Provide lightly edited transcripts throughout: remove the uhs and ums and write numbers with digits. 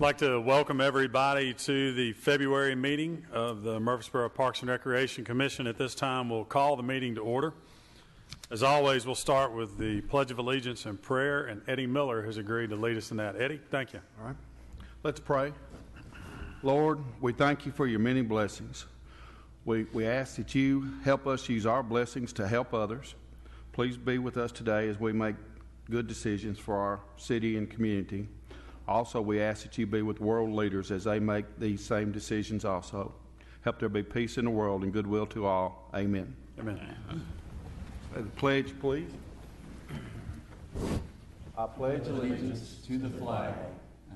I'd like to welcome everybody to the February meeting of the Murfreesboro Parks and Recreation Commission. At this time, we'll call the meeting to order. As always, we'll start with the Pledge of Allegiance and prayer, and Eddie Miller has agreed to lead us in that. Eddie, thank you. All right. Let's pray. Lord, we thank you for your many blessings. We ask that you help us use our blessings to help others. Please be with us today as we make good decisions for our city and community. Also, we ask that you be with world leaders as they make these same decisions also. Help there be peace in the world and goodwill to all. Amen. Amen. Say the pledge, please. I pledge allegiance to the flag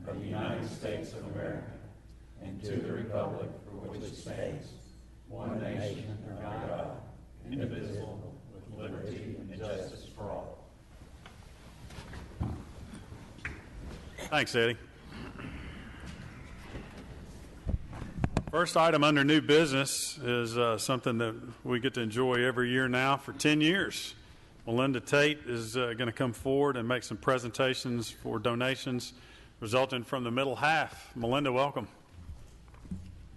of the United States of America and to the republic for which it stands, one nation under God, indivisible, with liberty and justice for all. Thanks, Eddie. First item under new business is something that we get to enjoy every year now for 10 years. Melinda Tate is going to come forward and make some presentations for donations resulting from the middle half. Melinda, welcome.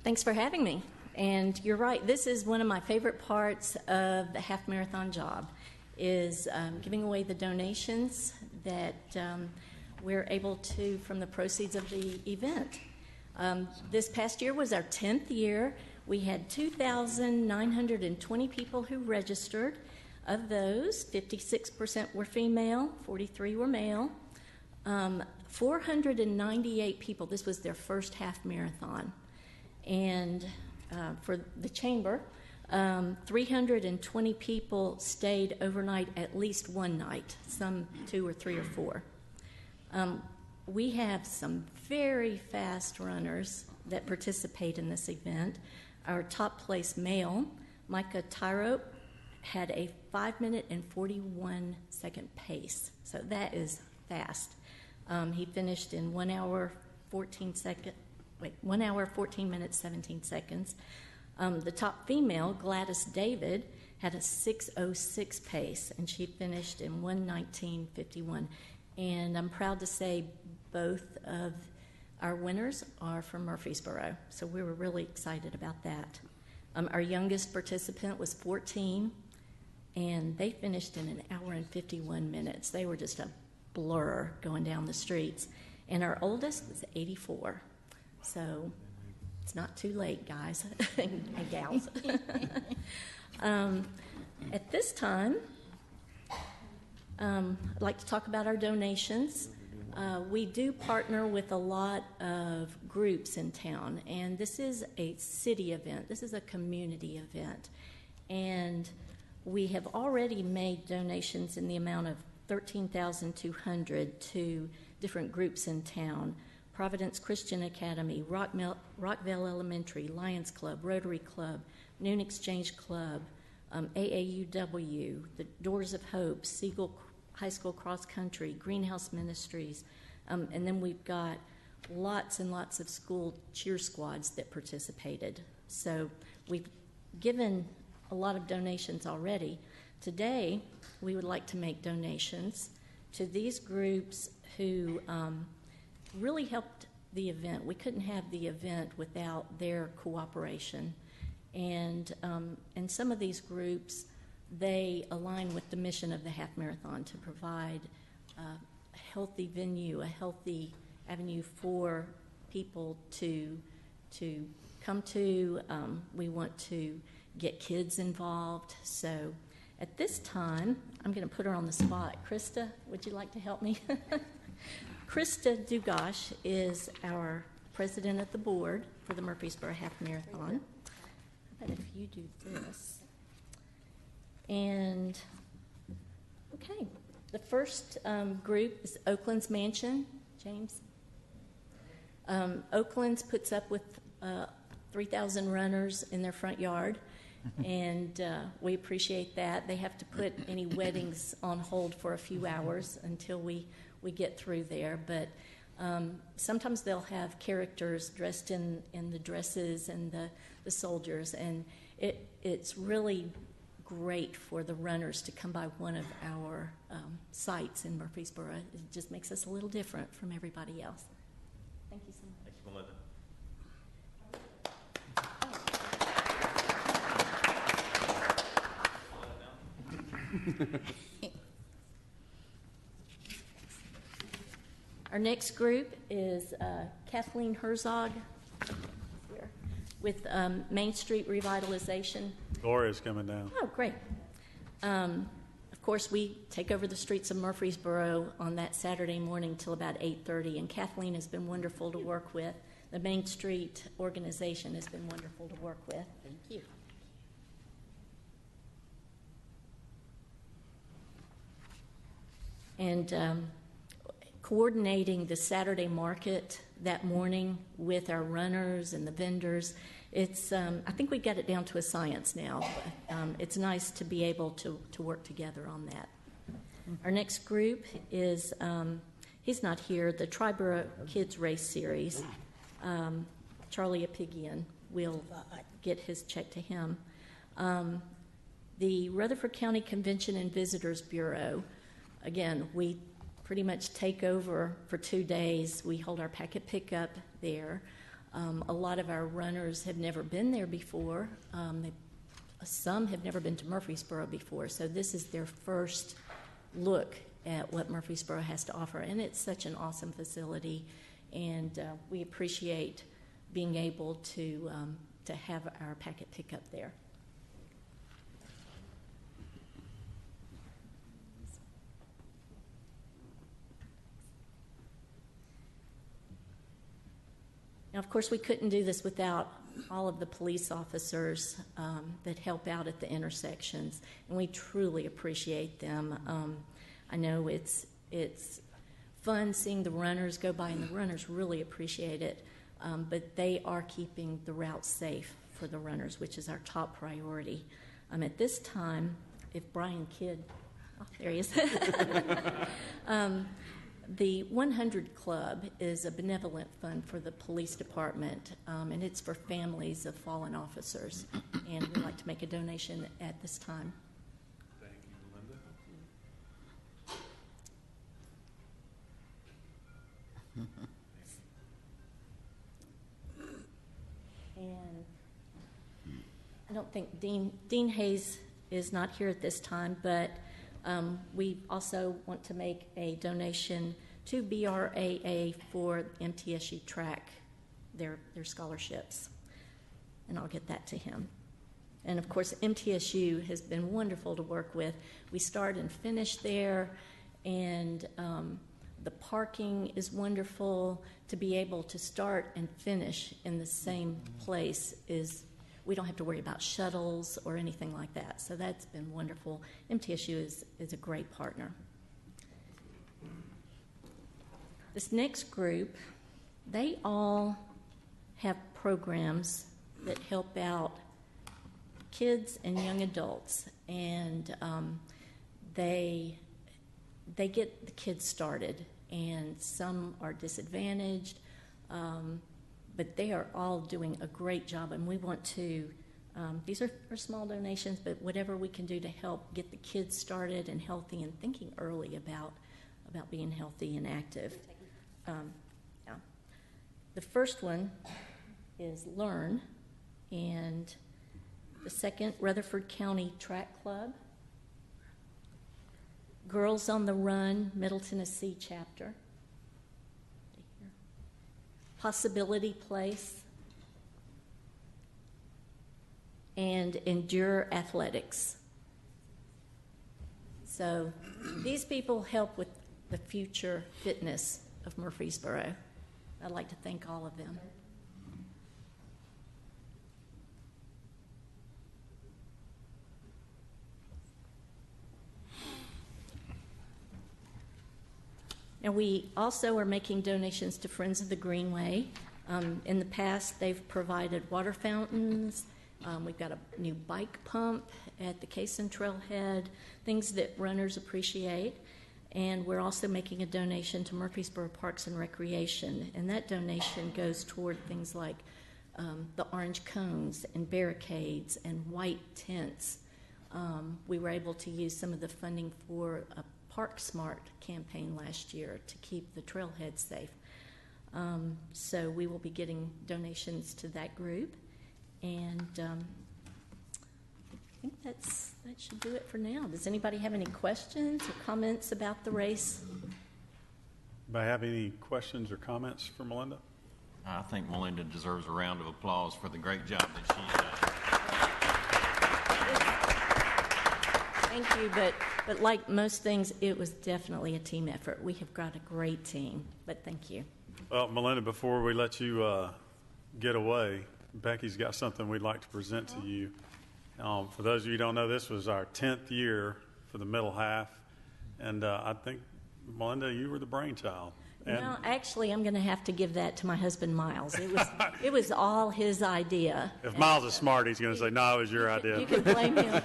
Thanks for having me. And you're right, this is one of my favorite parts of the half marathon job, is giving away the donations that we're able to from the proceeds of the event. This past year was our 10th year. We had 2,920 people who registered. Of those, 56% were female, 43 were male. 498 people, this was their first half marathon. And for the chamber, 320 people stayed overnight at least one night, some 2 or 3 or 4. We have some very fast runners that participate in this event. Our top place male, Micah Tyrope, had a 5-minute and 41-second pace. So that is fast. He finished in 1 hour, 14 minutes, 17 seconds. The top female, Gladys David, had a 6:06 pace, and she finished in 1:19:51. And I'm proud to say both of our winners are from Murfreesboro, so we were really excited about that. Our youngest participant was 14, and they finished in 1 hour and 51 minutes. They were just a blur going down the streets. And our oldest was 84, so it's not too late, guys and gals. At this time, I'd like to talk about our donations. We do partner with a lot of groups in town, and this is a city event. This is a community event. And we have already made donations in the amount of $13,200 to different groups in town: Providence Christian Academy, Rockville Elementary, Lions Club, Rotary Club, Noon Exchange Club, AAUW, the Doors of Hope, Siegel High School Cross Country, Greenhouse Ministries, and then we've got lots and lots of school cheer squads that participated. So we've given a lot of donations already. Today, we would like to make donations to these groups who really helped the event. We couldn't have the event without their cooperation. And some of these groups, they align with the mission of the half marathon to provide a healthy venue, a healthy avenue for people to come to. We want to get kids involved. So at this time, I'm going to put her on the spot. Krista, would you like to help me? Krista Dugash is our president of the board for the Murfreesboro Half Marathon. How about if you do this? And, okay, the first group is Oakland's Mansion. James? Oakland's puts up with 3,000 runners in their front yard, and we appreciate that. They have to put any weddings on hold for a few hours until we get through there, but sometimes they'll have characters dressed in the dresses and the soldiers, and it's really great for the runners to come by one of our sites in Murfreesboro. It just makes us a little different from everybody else. Thank you so much. Thank you, Melinda. Our next group is Kathleen Herzog here with Main Street Revitalization. Gloria's coming down. Oh, great. Of course, we take over the streets of Murfreesboro on that Saturday morning till about 8:30, and Kathleen has been wonderful to work with. The Main Street organization has been wonderful to work with. Thank you. And coordinating the Saturday market that morning with our runners and the vendors, it's I think we got it down to a science now. It's nice to be able to work together on that. Our next group is, he's not here, the Triborough Kids Race Series. Charlie Apigian, will get his check to him. The Rutherford County Convention and Visitors Bureau, again, we pretty much take over for 2 days. We hold our packet pickup there. A lot of our runners have never been there before. Some have never been to Murfreesboro before, so this is their first look at what Murfreesboro has to offer, and it's such an awesome facility, and we appreciate being able to have our packet pickup there. Now, of course, we couldn't do this without all of the police officers that help out at the intersections, and we truly appreciate them. I know it's fun seeing the runners go by, and the runners really appreciate it, but they are keeping the route safe for the runners, which is our top priority. At this time, if Brian Kidd, oh, there he is. The 100 Club is a benevolent fund for the police department, and it's for families of fallen officers. And we'd like to make a donation at this time. Thank you, Linda. And I don't think Dean Hayes is not here at this time, but we also want to make a donation to BRAA for MTSU track, their scholarships, and I'll get that to him. And of course, MTSU has been wonderful to work with. We start and finish there, and the parking is wonderful. To be able to start and finish in the same place we don't have to worry about shuttles or anything like that. So that's been wonderful. MTSU is a great partner. This next group, they all have programs that help out kids and young adults, and they get the kids started, and some are disadvantaged, but they are all doing a great job, and we want to, these are small donations, but whatever we can do to help get the kids started and healthy and thinking early about being healthy and active. Yeah. The first one is Learn, and the second, Rutherford County Track Club, Girls on the Run, Middle Tennessee chapter. Possibility Place. And Endure Athletics. So these people help with the future fitness of Murfreesboro. I'd like to thank all of them. And we also are making donations to Friends of the Greenway. In the past, they've provided water fountains. We've got a new bike pump at the Cason Trailhead, things that runners appreciate. And we're also making a donation to Murfreesboro Parks and Recreation. And that donation goes toward things like the orange cones and barricades and white tents. We were able to use some of the funding for a Park Smart campaign last year to keep the trailhead safe. So we will be getting donations to that group. And I think that should do it for now. Does anybody have any questions or comments about the race? Anybody have any questions or comments for Melinda? I think Melinda deserves a round of applause for the great job that she's done. Thank you, but like most things, it was definitely a team effort. We have got a great team, but thank you. Well, Melinda, before we let you get away, Becky's got something we'd like to present to you. For those of you who don't know, this was our 10th year for the middle half, and I think, Melinda, you were the brainchild. And No, actually, I'm going to have to give that to my husband, Miles. It was all his idea. if Miles is smart, he's going to say, no, it was your idea. You can blame him.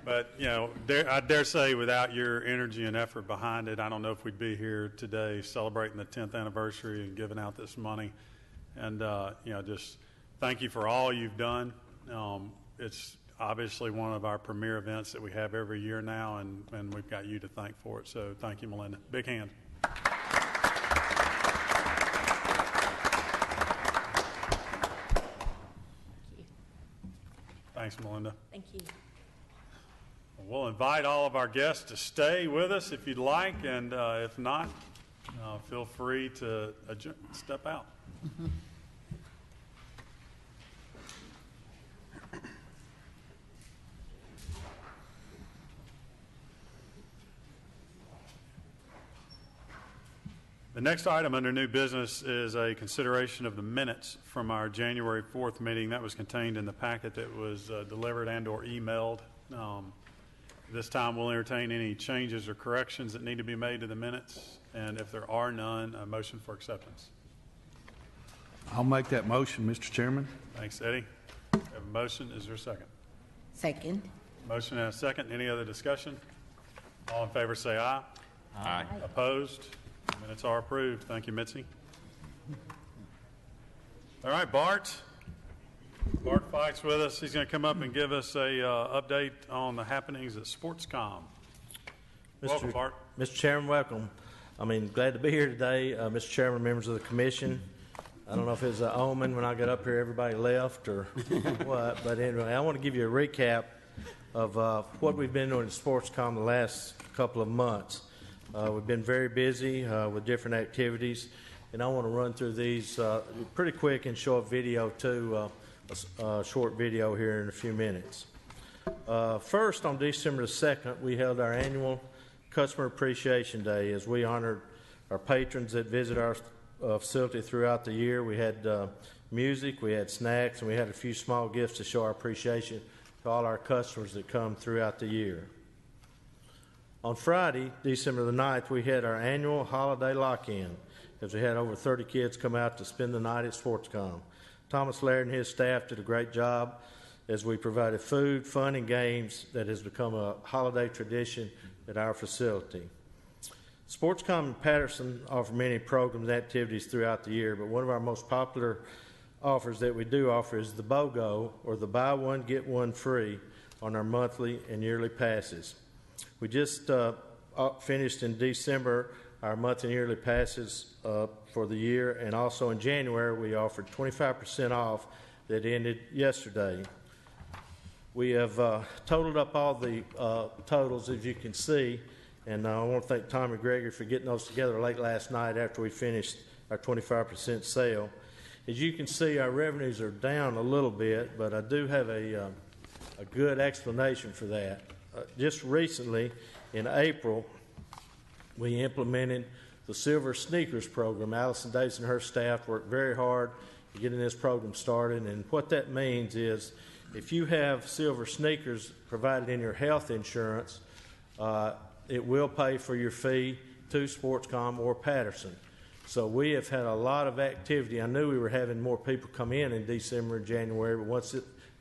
But, you know, I dare say without your energy and effort behind it, I don't know if we'd be here today celebrating the 10th anniversary and giving out this money. And, you know, just thank you for all you've done. It's obviously one of our premier events that we have every year now, and we've got you to thank for it. So thank you, Melinda. Big hand. Thanks, Melinda. Thank you. We'll invite all of our guests to stay with us if you'd like, and if not, feel free to step out. The next item under new business is a consideration of the minutes from our January 4th meeting. That was contained in the packet that was delivered and or emailed. This time we'll entertain any changes or corrections that need to be made to the minutes, and if there are none, a motion for acceptance. I'll make that motion, Mr. Chairman. Thanks, Eddie. We have a motion. Is there a second? Second. Motion and a second. Any other discussion? All in favor say aye. Aye. Opposed? Minutes are approved. Thank you, Mitzi. All right, Bart. Bart Fike's with us. He's going to come up and give us a update on the happenings at SportsCom. Welcome, Bart. Mr. Chairman, welcome. Glad to be here today. Mr. Chairman, members of the commission. I don't know if it's an omen when I got up here, everybody left or what, but anyway, I want to give you a recap of what we've been doing at SportsCom the last couple of months. We've been very busy with different activities, and I want to run through these pretty quick and show a video too, a short video here in a few minutes. First, on December the 2nd, we held our annual Customer Appreciation Day as we honored our patrons that visit our facility throughout the year. We had music, we had snacks, and we had a few small gifts to show our appreciation to all our customers that come throughout the year. On Friday, December the 9th, we had our annual holiday lock-in as we had over 30 kids come out to spend the night at SportsCom. Thomas Laird and his staff did a great job as we provided food, fun, and games that has become a holiday tradition at our facility. SportsCom and Patterson offer many programs and activities throughout the year, but one of our most popular offers that we do offer is the BOGO, or the buy one, get one free, on our monthly and yearly passes. We just finished in December our monthly and yearly passes for the year, and also in January we offered 25% off that ended yesterday. We have totaled up all the totals, as you can see, and I want to thank Tommy Gregory for getting those together late last night after we finished our 25% sale. As you can see, our revenues are down a little bit, but I do have a good explanation for that. Just recently, in April, we implemented the Silver Sneakers program. Allison Davis and her staff worked very hard to getting this program started, and what that means is if you have Silver Sneakers provided in your health insurance, it will pay for your fee to Sportscom or Patterson. So we have had a lot of activity. I knew we were having more people come in December and January, but once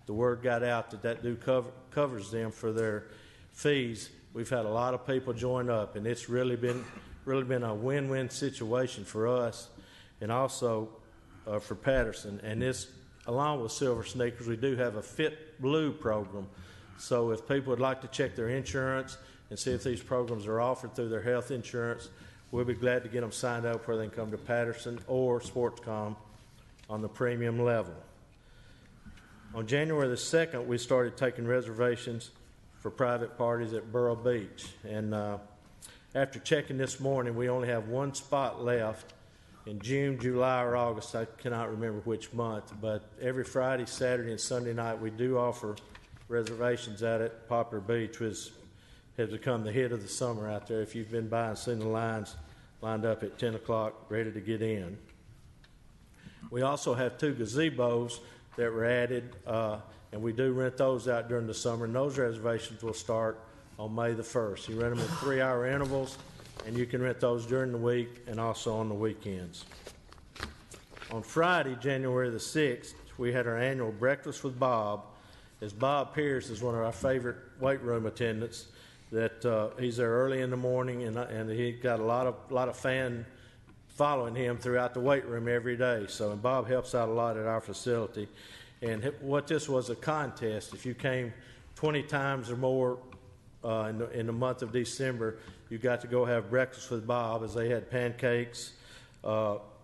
the word got out that covers them for their fees, we've had a lot of people join up, and it's really been a win-win situation for us and also for Patterson. And this, along with Silver Sneakers, we do have a Fit Blue program. So if people would like to check their insurance and see if these programs are offered through their health insurance, we'll be glad to get them signed up where they can come to Patterson or Sportscom on the premium level. On January the 2nd, we started taking reservations for private parties at Borough Beach. And after checking this morning, we only have one spot left in June, July, or August. I cannot remember which month, but every Friday, Saturday, and Sunday night, we do offer reservations out at Poplar Beach, which has become the hit of the summer out there. If you've been by and seen the lines lined up at 10 o'clock ready to get in. We also have 2 gazebos that were added, and we do rent those out during the summer, and those reservations will start on May the 1st. You rent them in 3-hour intervals, and you can rent those during the week and also on the weekends. On Friday, January the 6th, we had our annual Breakfast with Bob, as Bob Pierce is one of our favorite weight room attendants. That he's there early in the morning, and he got a lot of fan following him throughout the weight room every day. So, and Bob helps out a lot at our facility. And what this was a contest. If you came 20 times or more in the month of December, you got to go have breakfast with Bob, as they had pancakes,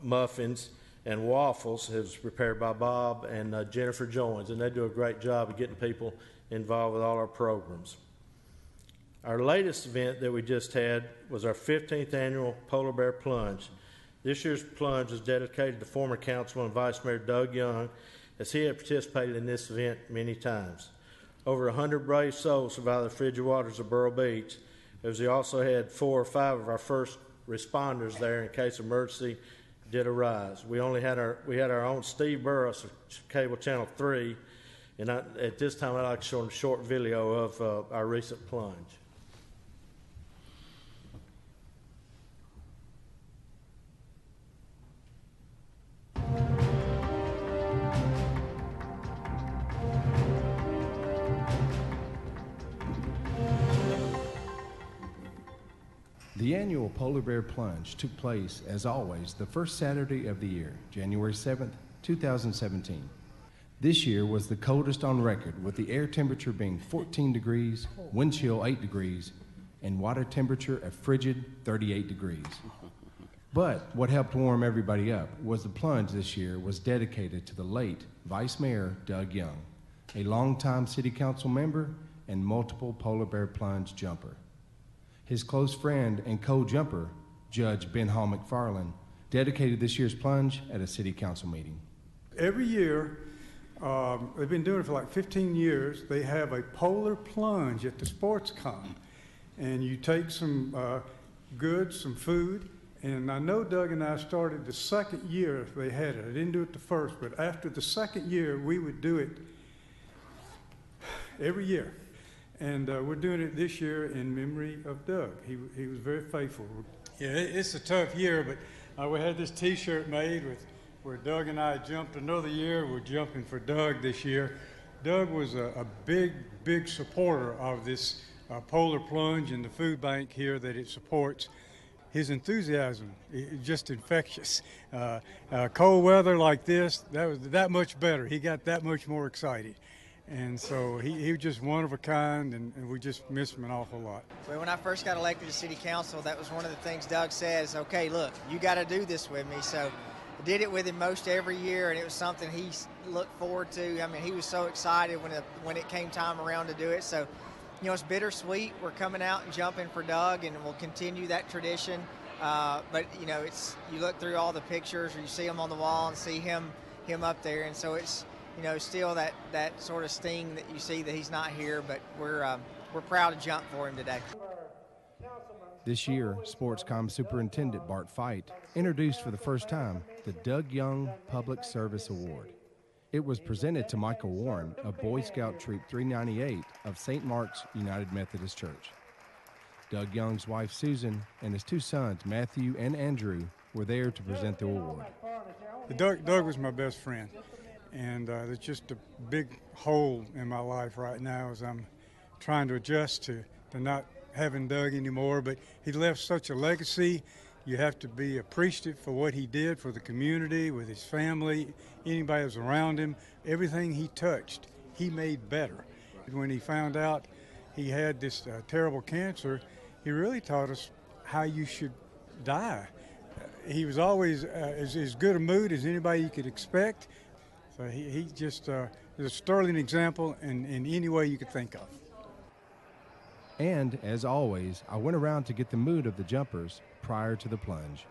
muffins, and waffles. It was prepared by Bob and Jennifer Jones, and they do a great job of getting people involved with all our programs. Our latest event that we just had was our 15th annual Polar Bear Plunge. This year's plunge is dedicated to former Councilman and Vice Mayor Doug Young, as he had participated in this event many times. Over 100 brave souls survived the frigid waters of Borough Beach, as we also had 4 or 5 of our first responders there in case emergency did arise. We had our own Steve Burris of Cable Channel 3, and at this time I'd like to show them a short video of our recent plunge. The annual Polar Bear Plunge took place, as always, the first Saturday of the year, January 7th, 2017. This year was the coldest on record, with the air temperature being 14 degrees, wind chill 8 degrees, and water temperature a frigid 38 degrees. But what helped warm everybody up was the plunge this year was dedicated to the late Vice Mayor Doug Young, a longtime City Council member and multiple Polar Bear Plunge jumper. His close friend and co-jumper, Judge Ben Hall McFarland, dedicated this year's plunge at a City Council meeting. Every year, they've been doing it for like 15 years, they have a polar plunge at the Sportscom. And you take some goods, some food, and I know Doug and I started the second year they had it. I didn't do it the first, but after the second year, we would do it every year. And we're doing it this year in memory of Doug. He was very faithful. Yeah, it's a tough year, but we had this T-shirt made with where Doug and I jumped another year. We're jumping for Doug this year. Doug was a big supporter of this Polar Plunge and the food bank here that it supports. His enthusiasm is just infectious. Cold weather like this, that was that much better. He got that much more excited. And so he was just one of a kind, and we just miss him an awful lot. Well, when I first got elected to City Council, that was one of the things Doug says, okay, look, you got to do this with me. So did it with him most every year, and it was something he looked forward to. I mean, he was so excited when it came time around to do it. So, you know, it's bittersweet. We're coming out and jumping for Doug, and we'll continue that tradition. But, you know, you look through all the pictures, or you see him on the wall and see him up there, and so it's, you know, still that sort of sting that you see that he's not here, but we're proud to jump for him today. This year, Sportscom Superintendent Bart Fite introduced for the first time the Doug Young Public Service Award. It was presented to Michael Warren of Boy Scout Troop 398 of St. Mark's United Methodist Church. Doug Young's wife Susan and his two sons Matthew and Andrew were there to present the award. Doug was my best friend, and there's just a big hole in my life right now as I'm trying to adjust to not having Doug anymore, but he left such a legacy. You have to be appreciative for what he did for the community, with his family, anybody that was around him. Everything he touched, he made better. When he found out he had this terrible cancer, he really taught us how you should die. He was always as good a mood as anybody you could expect. So he just is a sterling example in any way you could think of. And, as always, I went around to get the mood of the jumpers prior to the plunge.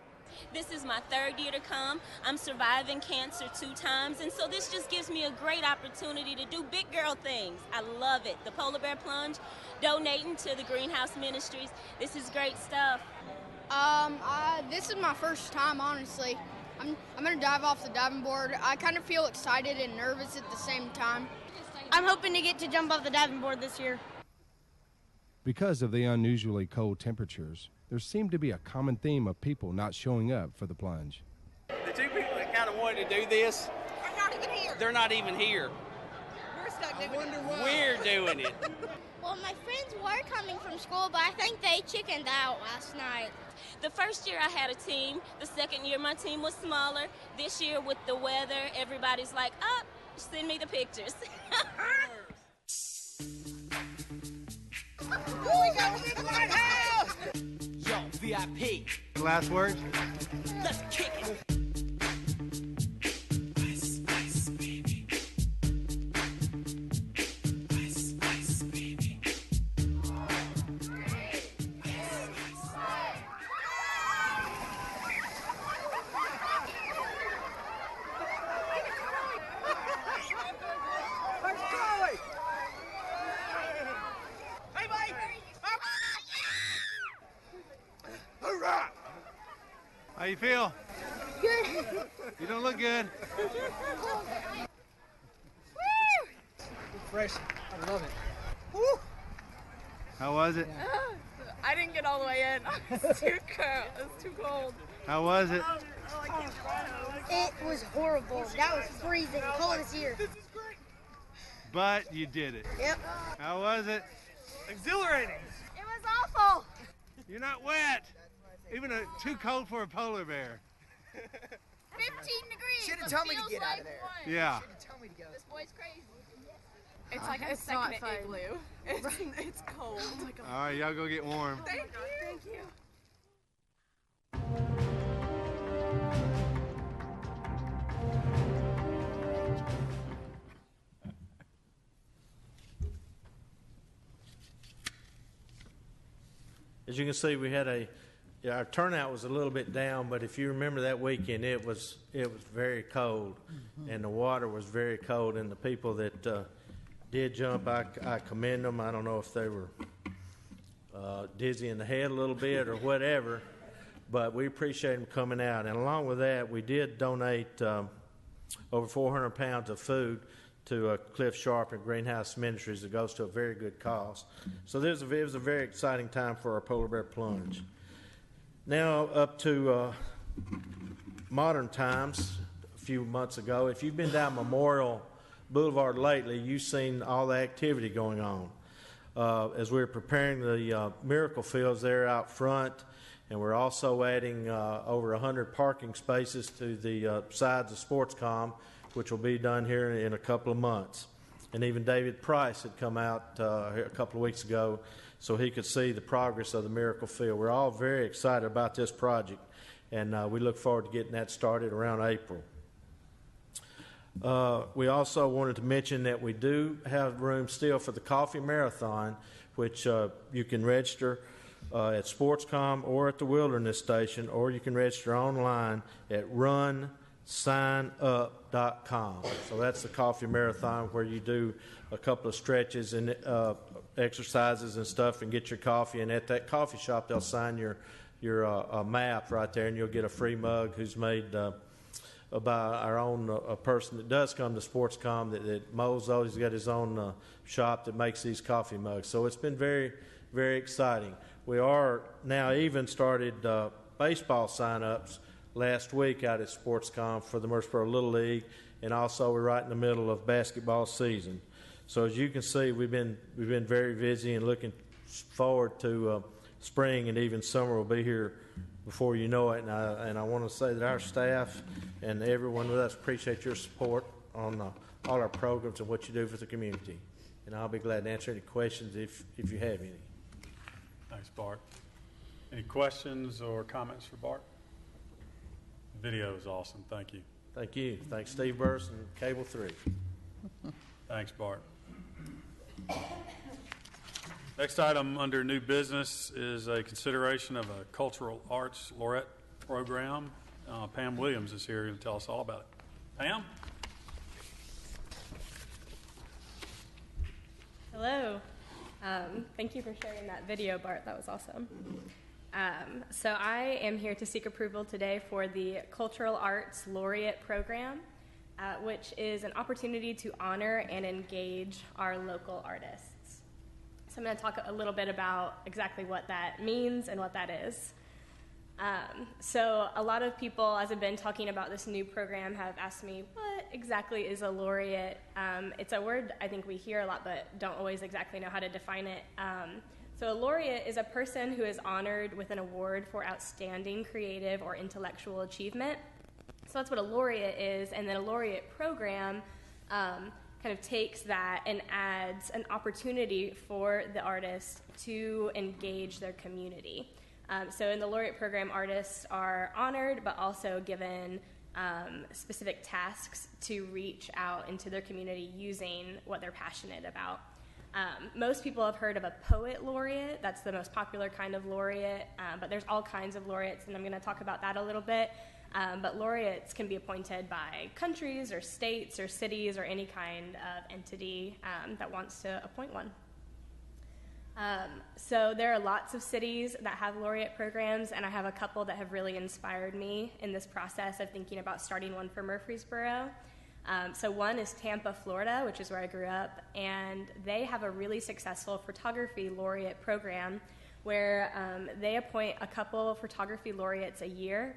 This is my third year to come. I'm surviving cancer 2 times, and so this just gives me a great opportunity to do big girl things. I love it. The Polar Bear Plunge, donating to the Greenhouse Ministries. This is great stuff. This is my first time, honestly. I'm going to dive off the diving board. I kind of feel excited and nervous at the same time. I'm hoping to get to jump off the diving board this year. Because of the unusually cold temperatures, there seemed to be a common theme of people not showing up for the plunge. The 2 people that kind of wanted to do this are not even here. They're not even here. We're stuck doing it. We're doing it. Well, my friends were coming from school, but I think they chickened out last night. The first year I had a team. The second year my team was smaller. This year with the weather, everybody's like, send me the pictures. We got a big lighthouse! Yo, VIP. Last word? Let's kick it. Ice, ice, baby. Ice, ice, baby. How you feel? Good. You don't look good. Fresh. I love it. Woo! How was it? I didn't get all the way in. It's too cold. It's too cold. How was it? It was horrible. That was freezing. Coldest year. This is great. But you did it. Yep. How was it? Exhilarating. It was awful. You're not wet. Even too cold for a polar bear. 15 degrees. Should have told me to get out of there. Yeah. Should have told me to go. This boy's crazy. It's like a second igloo. It's cold. Oh my God. All right, y'all go get warm. Thank you. Thank you. As you can see, we had our turnout was a little bit down, but if you remember that weekend, it was very cold, and the water was very cold, and the people that did jump, I commend them. I don't know if they were dizzy in the head a little bit or whatever, but we appreciate them coming out. And along with that, we did donate over 400 pounds of food to Cliff Sharp and Greenhouse Ministries that goes to a very good cause. So it was a very exciting time for our Polar Bear Plunge. Now up to modern times, a few months ago. If you've been down Memorial Boulevard lately, you've seen all the activity going on. As we're preparing the miracle fields there out front, and we're also adding over 100 parking spaces to the sides of Sportscom, which will be done here in a couple of months. And even David Price had come out a couple of weeks ago so he could see the progress of the miracle field. We're all very excited about this project. and we look forward to getting that started around April. We also wanted to mention that we do have room still for the coffee marathon, which you can register at Sportscom or at the Wilderness Station, or you can register online at runsignup.com. So that's the coffee marathon where you do a couple of stretches and exercises and stuff and get your coffee. And at that coffee shop, they'll sign your map right there, and you'll get a free mug who's made by our own a person that does come to Sportscom that mows those. He's got his own shop that makes these coffee mugs. So it's been very, very exciting. We are now even started baseball sign-ups last week out at Sportscom for the Murfreesboro Little League, and also we're right in the middle of basketball season. So as you can see, we've been very busy and looking forward to spring, and even summer will be here before you know it. And I want to say that our staff and everyone with us appreciate your support on all our programs and what you do for the community. And I'll be glad to answer any questions if you have any. Thanks, Bart. Any questions or comments for Bart? The video is awesome. Thank you. Thank you. Thanks, Steve Burris and Cable 3. Thanks, Bart. Next item under new business is a consideration of a cultural arts laureate program. Pam Williams is here to tell us all about it. Pam? Hello. Thank you for sharing that video, Bart. That was awesome. So I am here to seek approval today for the Cultural Arts Laureate Program, which is an opportunity to honor and engage our local artists. So I'm going to talk a little bit about exactly what that means and what that is. So a lot of people, as I've been talking about this new program, have asked me, what exactly is a laureate? It's a word I think we hear a lot, but don't always exactly know how to define it. So a laureate is a person who is honored with an award for outstanding creative or intellectual achievement. So that's what a laureate is, and then a laureate program kind of takes that and adds an opportunity for the artist to engage their community. So in the laureate program, artists are honored, but also given specific tasks to reach out into their community using what they're passionate about. Most people have heard of a poet laureate. That's the most popular kind of laureate, but there's all kinds of laureates, and I'm going to talk about that a little bit. But laureates can be appointed by countries or states or cities or any kind of entity that wants to appoint one. So there are lots of cities that have laureate programs, and I have a couple that have really inspired me in this process of thinking about starting one for Murfreesboro. So one is Tampa, Florida, which is where I grew up, and they have a really successful photography laureate program where they appoint a couple of photography laureates a year,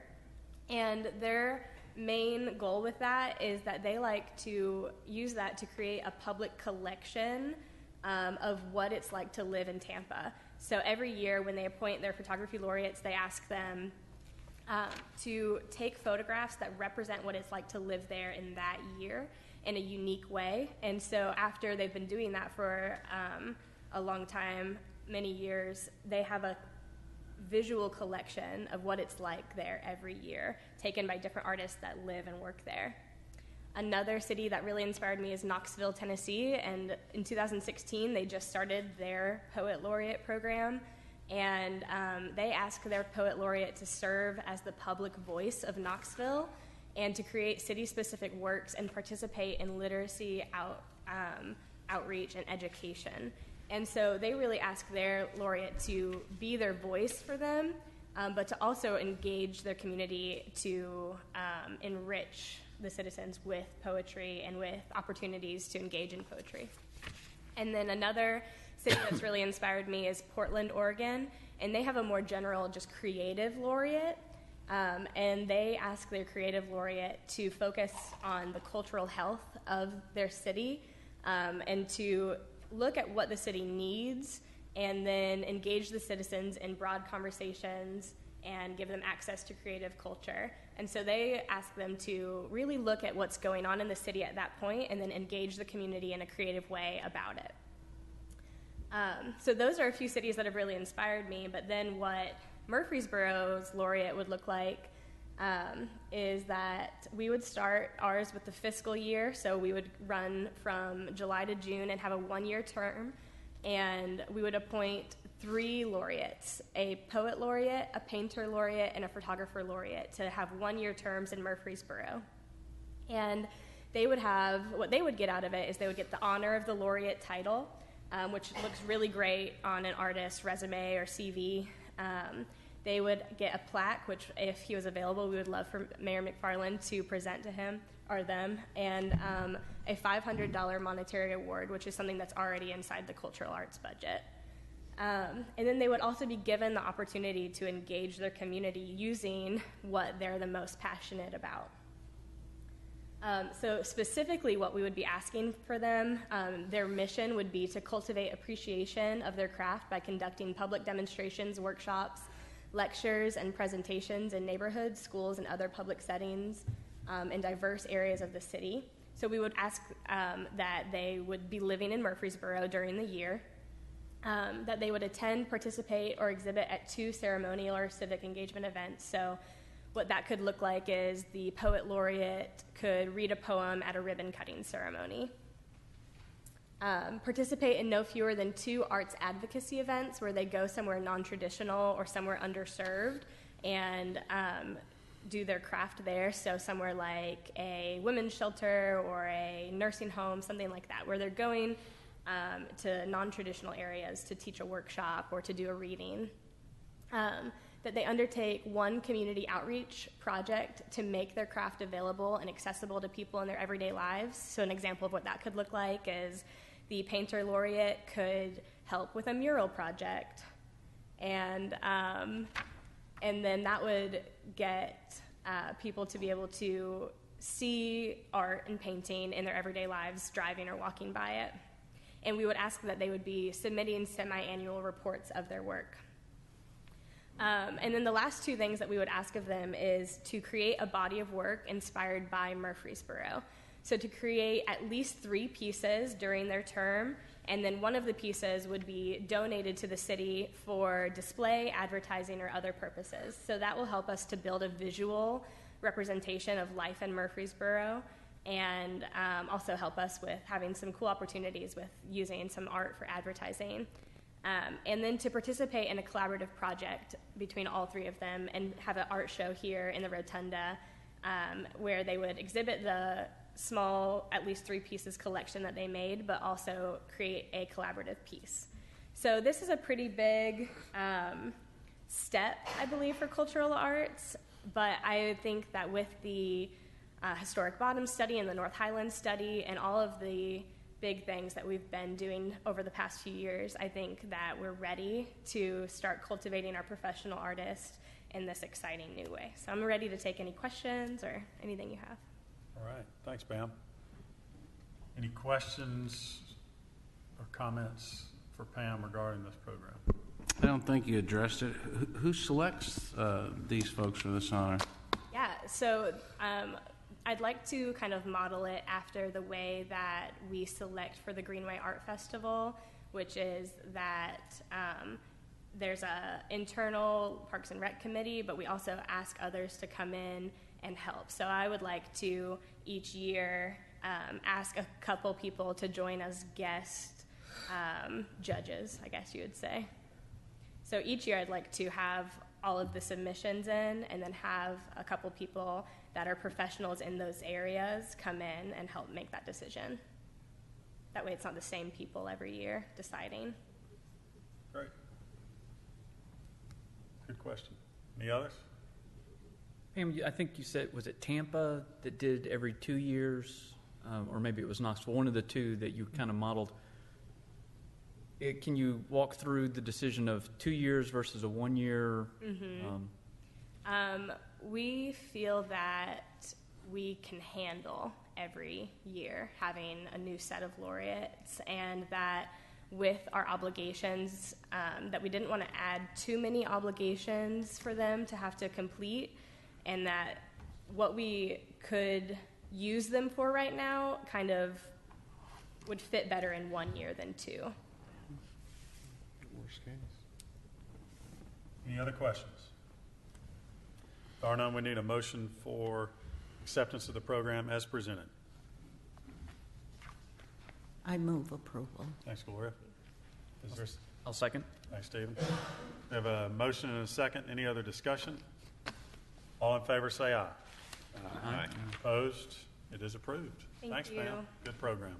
and their main goal with that is that they like to use that to create a public collection of what it's like to live in Tampa. So every year when they appoint their photography laureates, they ask them to take photographs that represent what it's like to live there in that year in a unique way. And so after they've been doing that for a long time, many years, they have a visual collection of what it's like there every year, taken by different artists that live and work there. Another city that really inspired me is Knoxville, Tennessee, and in 2016 they just started their Poet Laureate program, and they asked their Poet Laureate to serve as the public voice of Knoxville and to create city-specific works and participate in literacy outreach and education. And so they really ask their laureate to be their voice for them, but to also engage their community to enrich the citizens with poetry and with opportunities to engage in poetry. And then another city that's really inspired me is Portland, Oregon, and they have a more general, just creative laureate, and they ask their creative laureate to focus on the cultural health of their city and to look at what the city needs and then engage the citizens in broad conversations and give them access to creative culture. And so they ask them to really look at what's going on in the city at that point and then engage the community in a creative way about it. So those are a few cities that have really inspired me, but then what Murfreesboro's laureate would look like is that we would start ours with the fiscal year, so we would run from July to June and have a one-year term, and we would appoint 3 laureates, a poet laureate, a painter laureate, and a photographer laureate to have one-year terms in Murfreesboro. And they would have, what they would get out of it is they would get the honor of the laureate title, which looks really great on an artist's resume or CV. They would get a plaque, which if he was available, we would love for Mayor McFarland to present to him or them, and a $500 monetary award, which is something that's already inside the cultural arts budget. And then they would also be given the opportunity to engage their community using what they're the most passionate about. So specifically what we would be asking for them, their mission would be to cultivate appreciation of their craft by conducting public demonstrations, workshops, lectures, and presentations in neighborhoods, schools, and other public settings in diverse areas of the city. So we would ask that they would be living in Murfreesboro during the year, that they would attend, participate, or exhibit at 2 ceremonial or civic engagement events. So what that could look like is the poet laureate could read a poem at a ribbon cutting ceremony. Participate in no fewer than 2 arts advocacy events where they go somewhere non-traditional or somewhere underserved and do their craft there. So somewhere like a women's shelter or a nursing home, something like that, where they're going to non-traditional areas to teach a workshop or to do a reading. That they undertake 1 community outreach project to make their craft available and accessible to people in their everyday lives. So an example of what that could look like is the painter laureate could help with a mural project, and then that would get people to be able to see art and painting in their everyday lives, driving or walking by it. And we would ask that they would be submitting semi-annual reports of their work. And then the last 2 things that we would ask of them is to create a body of work inspired by Murfreesboro. So to create at least 3 pieces during their term, and then one of the pieces would be donated to the city for display, advertising, or other purposes. So that will help us to build a visual representation of life in Murfreesboro, and also help us with having some cool opportunities with using some art for advertising. And then to participate in a collaborative project between all 3 of them and have an art show here in the Rotunda where they would exhibit the small, at least 3 pieces collection that they made, but also create a collaborative piece. So this is a pretty big step, I believe, for cultural arts, but I think that with the Historic Bottom study and the North Highlands study and all of the big things that we've been doing over the past few years, I think that we're ready to start cultivating our professional artists in this exciting new way. So I'm ready to take any questions or anything you have. All right. Thanks, Pam. Any questions or comments for Pam regarding this program? I don't think you addressed it. Who selects these folks for this honor? Yeah, so I'd like to kind of model it after the way that we select for the Greenway Art Festival, which is that there's a internal Parks and Rec committee, but we also ask others to come in and help. So I would like to each year ask a couple people to join as guest judges, I guess you would say. So each year I'd like to have all of the submissions in and then have a couple people that are professionals in those areas come in and help make that decision. That way it's not the same people every year deciding. Great. Good question. Any others? Pam, I think you said, was it Tampa that did every 2 years? Or maybe it was Knoxville, one of the 2 that you kind of modeled. Can you walk through the decision of 2 years versus a 1 year? We feel that we can handle every year having a new set of laureates, and that with our obligations, that we didn't want to add too many obligations for them to have to complete, and that what we could use them for right now kind of would fit better in 1 year than 2. Any other questions? There are none. We need a motion for acceptance of the program as presented. I move approval. Thanks, Gloria. I'll second. Thanks, Stephen. We have a motion and a second. Any other discussion? All in favor say aye. Aye. Opposed? It is approved. Thanks, you. ma'am. Good program.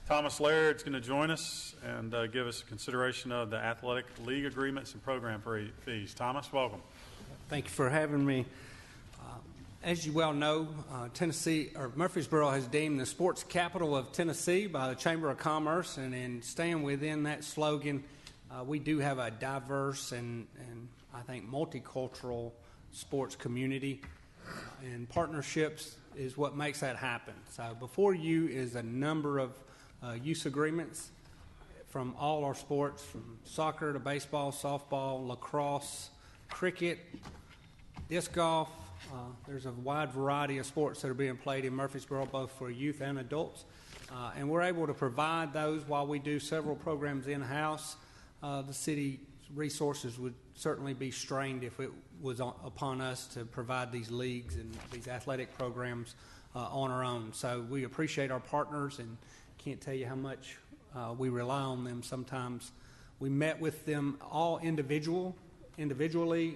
Thomas Laird's going to join us and give us a consideration of the athletic league agreements and program fees. Thomas, welcome. Thank you for having me. As you well know, Murfreesboro has deemed the sports capital of Tennessee by the Chamber of Commerce, and in staying within that slogan, we do have a diverse and I think multicultural sports community, and partnerships is what makes that happen. So before you is a number of use agreements from all our sports, from soccer to baseball, softball, lacrosse, cricket, disc golf. There's a wide variety of sports that are being played in Murfreesboro, both for youth and adults. And we're able to provide those while we do several programs in-house. The city resources would certainly be strained if it was upon us to provide these leagues and these athletic programs on our own. So we appreciate our partners and can't tell you how much we rely on them. Sometimes we met with them all individually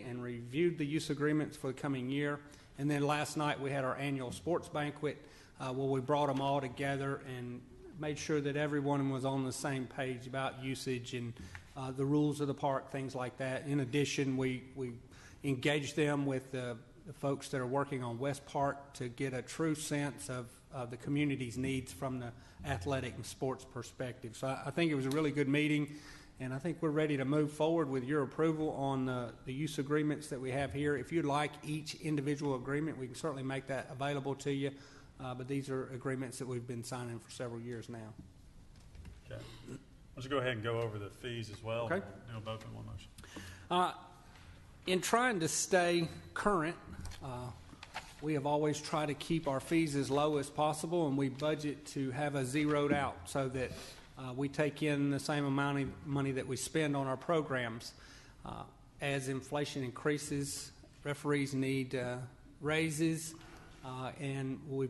and reviewed the use agreements for the coming year. And then last night we had our annual sports banquet where we brought them all together and made sure that everyone was on the same page about usage and the rules of the park, things like that. In addition, we engaged them with the folks that are working on West Park to get a true sense of the community's needs from the athletic and sports perspective. So I think it was a really good meeting. And I think we're ready to move forward with your approval on the use agreements that we have here. If you'd like each individual agreement, we can certainly make that available to you. But these are agreements that we've been signing for several years now. Okay. Let's go ahead and go over the fees as well. Okay. We'll do both in one motion. In trying to stay current, we have always tried to keep our fees as low as possible, and we budget to have a zeroed out so that we take in the same amount of money that we spend on our programs. As inflation increases, referees need raises, and we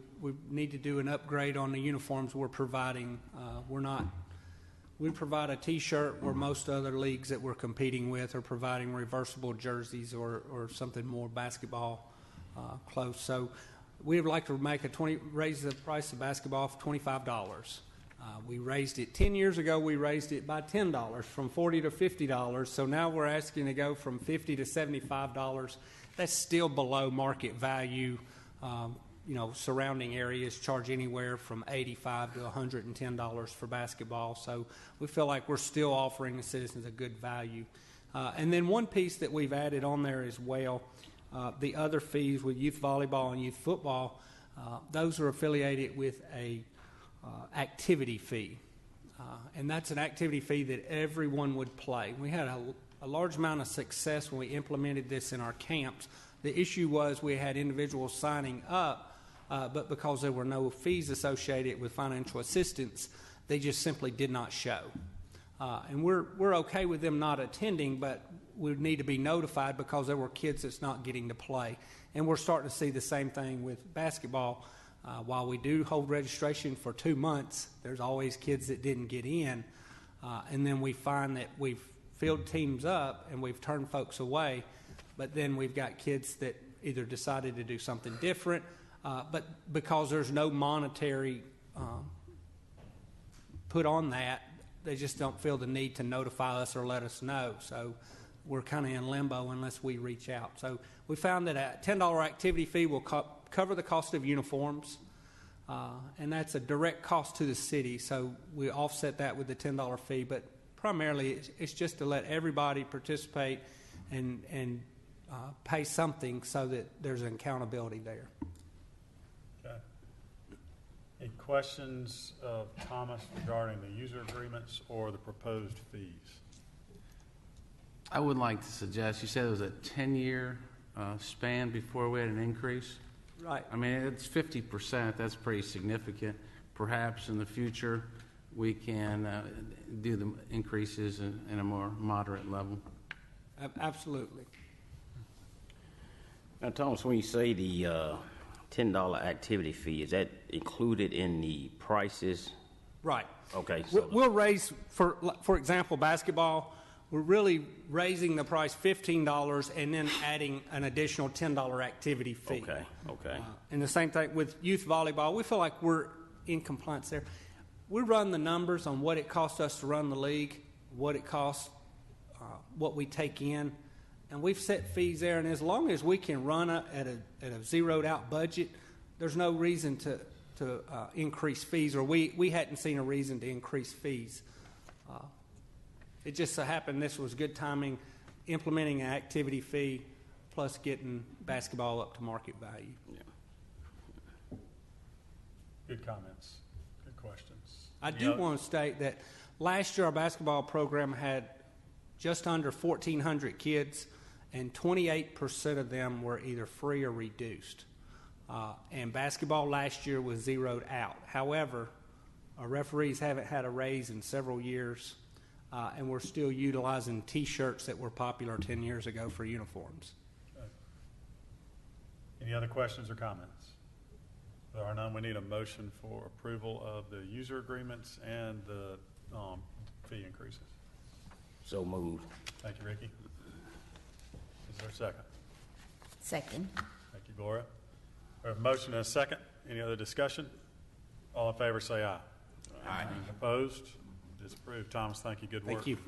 need to do an upgrade on the uniforms we're providing. We provide a T-shirt where most other leagues that we're competing with are providing reversible jerseys or something more basketball close. So we would like to raise the price of basketball for $25. We raised it 10 years ago. We raised it by $10 from $40 to $50. So now we're asking to go from $50 to $75. That's still below market value. Surrounding areas charge anywhere from $85 to $110 for basketball. So we feel like we're still offering the citizens a good value. And then one piece that we've added on there as well, the other fees with youth volleyball and youth football, those are affiliated with a activity fee. And that's an activity fee that everyone would play. We had a large amount of success when we implemented this in our camps. The issue was we had individuals signing up, but because there were no fees associated with financial assistance, they just simply did not show. And we're okay with them not attending, but we need to be notified because there were kids that's not getting to play. And we're starting to see the same thing with basketball. While we do hold registration for 2 months, there's always kids that didn't get in. And then we find that we've filled teams up and we've turned folks away, but then we've got kids that either decided to do something different, but because there's no monetary put on that, they just don't feel the need to notify us or let us know. So we're kind of in limbo unless we reach out. So we found that a $10 activity fee will cover the cost of uniforms, and that's a direct cost to the city. So we offset that with the $10 fee, but primarily it's just to let everybody participate and pay something so that there's an accountability there. Okay. Any questions of Thomas regarding the user agreements or the proposed fees? I would like to suggest, you said it was a 10-year span before we had an increase. Right. I mean, it's 50%. That's pretty significant. Perhaps in the future we can do the increases in a more moderate level. Absolutely. Now, Thomas, when you say the $10 activity fee, is that included in the prices? Right. Okay. We'll raise, for example, basketball. We're really raising the price $15 and then adding an additional $10 activity fee. Okay. And the same thing with youth volleyball. We feel like we're in compliance there. We run the numbers on what it costs us to run the league, what it costs, what we take in, and we've set fees there. And as long as we can run at a zeroed out budget, there's no reason to increase fees, or we hadn't seen a reason to increase fees. It just so happened this was good timing, implementing an activity fee plus getting basketball up to market value. Yeah. Good comments. Good questions. I do want to state that last year our basketball program had just under 1,400 kids, and 28% of them were either free or reduced. And basketball last year was zeroed out. However, our referees haven't had a raise in several years, and we're still utilizing T-shirts that were popular 10 years ago for uniforms. Okay. Any other questions or comments? If there are none, we need a motion for approval of the user agreements and the fee increases. So moved. Thank you, Ricky. Is there a second? Second. Thank you, Gloria. We have a motion and a second. Any other discussion? All in favor say aye. Aye. Opposed? Disapproved. Thomas, thank you. Good work. Thank you.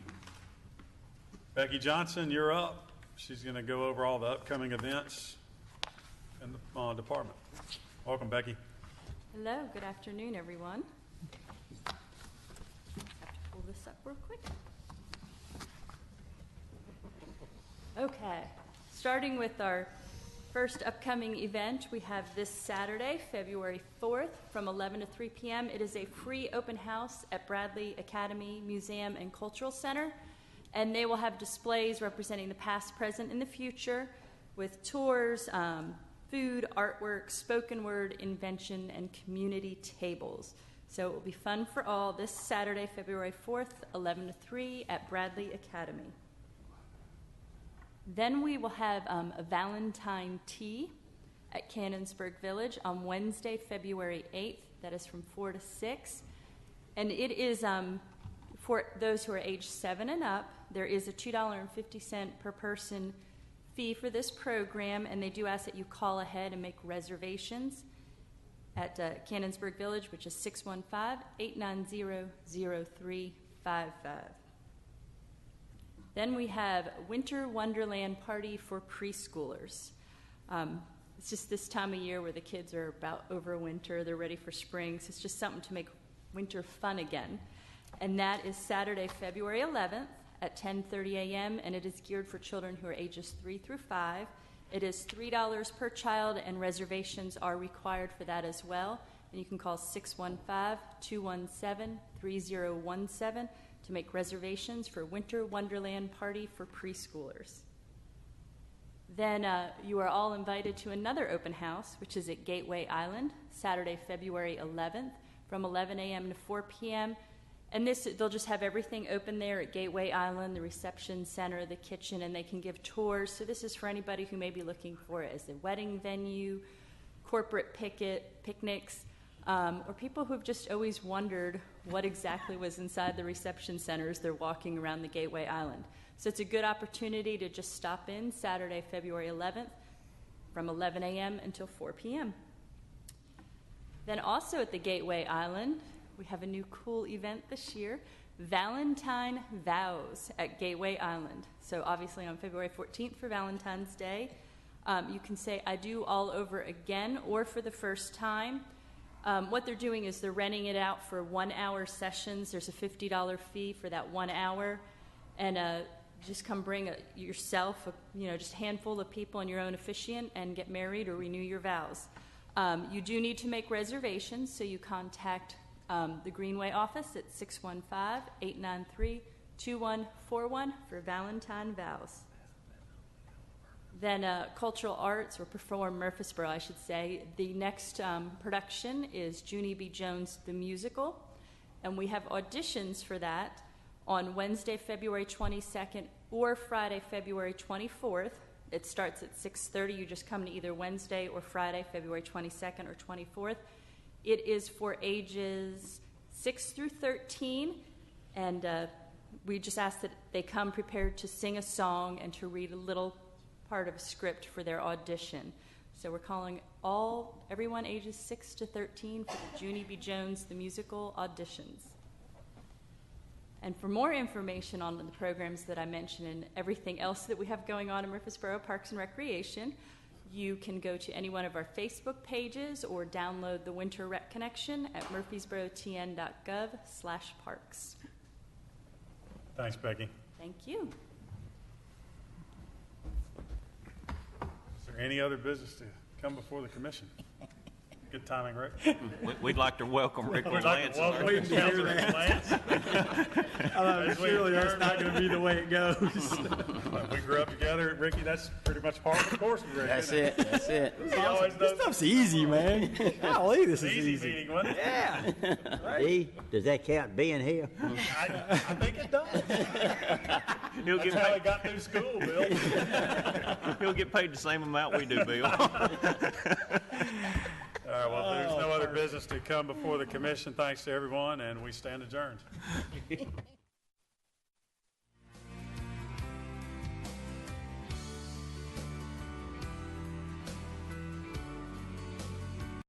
Becky Johnson, you're up. She's going to go over all the upcoming events in the department. Welcome, Becky. Hello, good afternoon, everyone. I have to pull this up real quick. Okay, starting with our first upcoming event, we have this Saturday, February 4th, from 11 to 3 p.m. It is a free open house at Bradley Academy Museum and Cultural Center, and they will have displays representing the past, present, and the future with tours, food, artwork, spoken word, invention, and community tables. So it will be fun for all this Saturday, February 4th, 11 to 3 at Bradley Academy. Then we will have a Valentine tea at Cannonsburg Village on Wednesday, February 8th. That is from 4 to 6. And it is for those who are age 7 and up. There is a $2.50 per person fee for this program, and they do ask that you call ahead and make reservations at Cannonsburg Village, which is 615-890-0355. Then we have Winter Wonderland Party for preschoolers. It's just this time of year where the kids are about over winter. They're ready for spring, so it's just something to make winter fun again. And that is Saturday, February 11th at 10:30 a.m., and it is geared for children who are ages 3 through 5. It is $3 per child, and reservations are required for that as well. And you can call 615-217-3017 to make reservations for Winter Wonderland Party for preschoolers. Then you are all invited to another open house, which is at Gateway Island, Saturday, February 11th, from 11 a.m. to 4 p.m. And they'll just have everything open there at Gateway Island, the reception center, the kitchen, and they can give tours. So this is for anybody who may be looking for it as a wedding venue, corporate picnics, or people who have just always wondered what exactly was inside the reception center as they're walking around the Gateway Island. So it's a good opportunity to just stop in Saturday, February 11th from 11 a.m. until 4 p.m. Then also at the Gateway Island, we have a new cool event this year, Valentine Vows at Gateway Island. So obviously on February 14th for Valentine's Day, you can say I do all over again or for the first time. What they're doing is they're renting it out for 1-hour sessions. There's a $50 fee for that 1 hour. And just come bring yourself, just a handful of people and your own officiant and get married or renew your vows. You do need to make reservations, so you contact the Greenway office at 615-893-2141 for Valentine Vows. Then Cultural Arts, or Perform Murfreesboro, I should say. The next production is Junie B. Jones, the musical, and we have auditions for that on Wednesday, February 22nd, or Friday, February 24th. It starts at 6:30. You just come to either Wednesday or Friday, February 22nd or 24th. It is for ages 6 through 13, and we just ask that they come prepared to sing a song and to read a little part of a script for their audition. So we're calling everyone ages 6 to 13 for the Junie B. Jones the Musical auditions. And for more information on the programs that I mentioned and everything else that we have going on in Murfreesboro Parks and Recreation, you can go to any one of our Facebook pages or download the Winter Rec Connection at murfreesborotn.gov/parks. Thanks, Becky. Thank you. Is there any other business to come before the commission? Good timing, Rick. We'd like to welcome Rick We'd like Lance. to welcome Councilman Lance. Surely that's not going to be the way it goes. We grew up together, Ricky. That's pretty much part of the course with Rick. That's it. That's it. He always This does. stuff's easy, man. Golly, this is Easy easy. meeting, wasn't it? Yeah. Does that count being here? I think it does. He'll That's get how he paid. got through school, Bill. He'll get paid the same amount we do, Bill. All right, well, if there's no other business to come before the commission, thanks to everyone, and we stand adjourned.